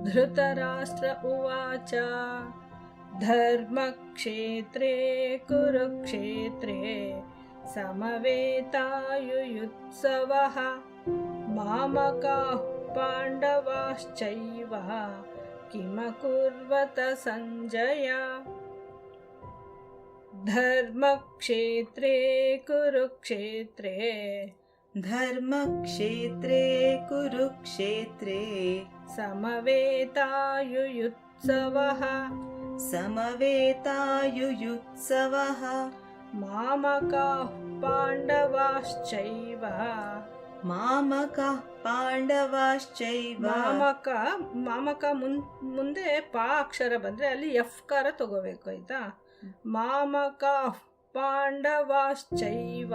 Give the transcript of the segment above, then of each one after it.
ಧೃತರಾಷ್ಟ್ರ ಉವಾಚ ಧರ್ಮಕ್ಷೇತ್ರೇ ಕುರುಕ್ಷೇತ್ರೇ ಸಮವೇತಾಯುಯುತ್ಸವಃ ಮಾಮಕಾಃ ಪಾಂಡವಾಶ್ಚೈವ ಕಿಮಕುರ್ವತ ಸಂಜಯ. ಧರ್ಮಕ್ಷೇತ್ರೇ ಕುರುಕ್ಷೇತ್ರೇ ಧರ್ಮಕ್ಷೇತ್ರೇ ಕುರುಕ್ಷೇತ್ರೇ ಸಮವೇತಾಯುಯುತ್ಸವಃ ಸಮವೇತಾಯುಯುತ್ಸವಃ ಮಾಮಕಾಃ ಪಾಂಡವಾಶ್ಚೈವ ಮಾಮಕಃ ಪಾಂಡವಾಶ್ಚೈವ. ಮಾಮಕ ಮುಂದೆ ಪಾ ಅಕ್ಷರ ಬಂದರೆ ಅಲ್ಲಿ ಎಫ್ ಕಾರ ತಗೋಬೇಕು, ಆಯ್ತಾ? ಮಾಮಕಾಃ ಪಾಂಡವಾಶ್ಚೈವ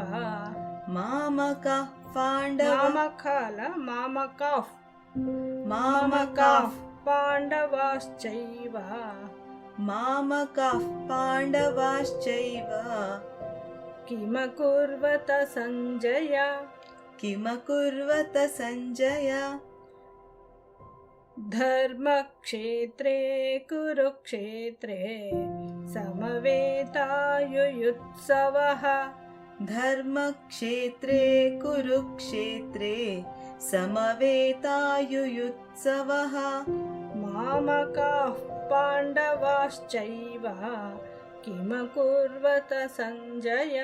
ಮಾಮಕಃ ಮಾಮಕಾಃ ಪಾಂಡವಾಶ್ಚೈವ ಮಾಮಕಃ ಪಾಂಡವಾಶ್ಚೈವ ಕಿಮಕುರ್ವತ ಸಂಜಯ ಕಿಮಕುರ್ವತ ಸಂಜಯ. ಧರ್ಮಕ್ಷೇತ್ರೇ ಕುರುಕ್ಷೇತ್ರೇ ಸಮವೇತಾಯುಯುತ್ಸವಃ ಧರ್ಮಕ್ಷೇತ್ರೇ ಕುರುಕ್ಷೇತ್ರೇ ಸಮವೇತಾಯುಯುತ್ಸವಃ ಮಾಮಕಾಃ ಪಾಂಡವಾಶ್ಚೈವ ಕಿಮಕುರ್ವತ ಸಂಜಯ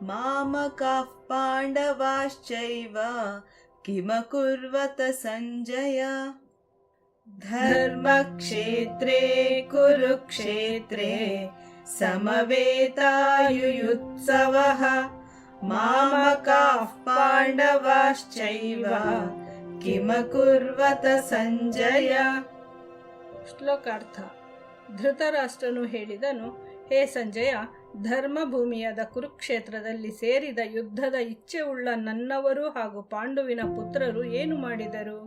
ಮಾಮಕಾಃ ಪಾಂಡವಾಶ್ಚೈವ ಕಿಮಕುರ್ವತ ಸಂಜಯ. ಧರ್ಮಕ್ಷೇತ್ರೇ ಕುರುಕ್ಷೇತ್ರೇ ಸಮವೇತಾಯುಯುತ್ಸವಃ ಮಾಮಕಾಃ ಪಾಂಡವಾಶ್ಚೈವ ಕಿಮಕುರ್ವತ ಸಂಜಯ. ಶ್ಲೋಕಾರ್ಥ. ಧೃತರಾಷ್ಟ್ರನು ಹೇಳಿದನು, ಹೇ ಸಂಜಯ, ಧರ್ಮಭೂಮಿಯಾದ ಕುರುಕ್ಷೇತ್ರದಲ್ಲಿ ಸೇರಿದ ಯುದ್ಧದ ಇಚ್ಛೆ ಉಳ್ಳ ನನ್ನವರು ಹಾಗೂ ಪಾಂಡುವಿನ ಪುತ್ರರು ಏನು ಮಾಡಿದರು?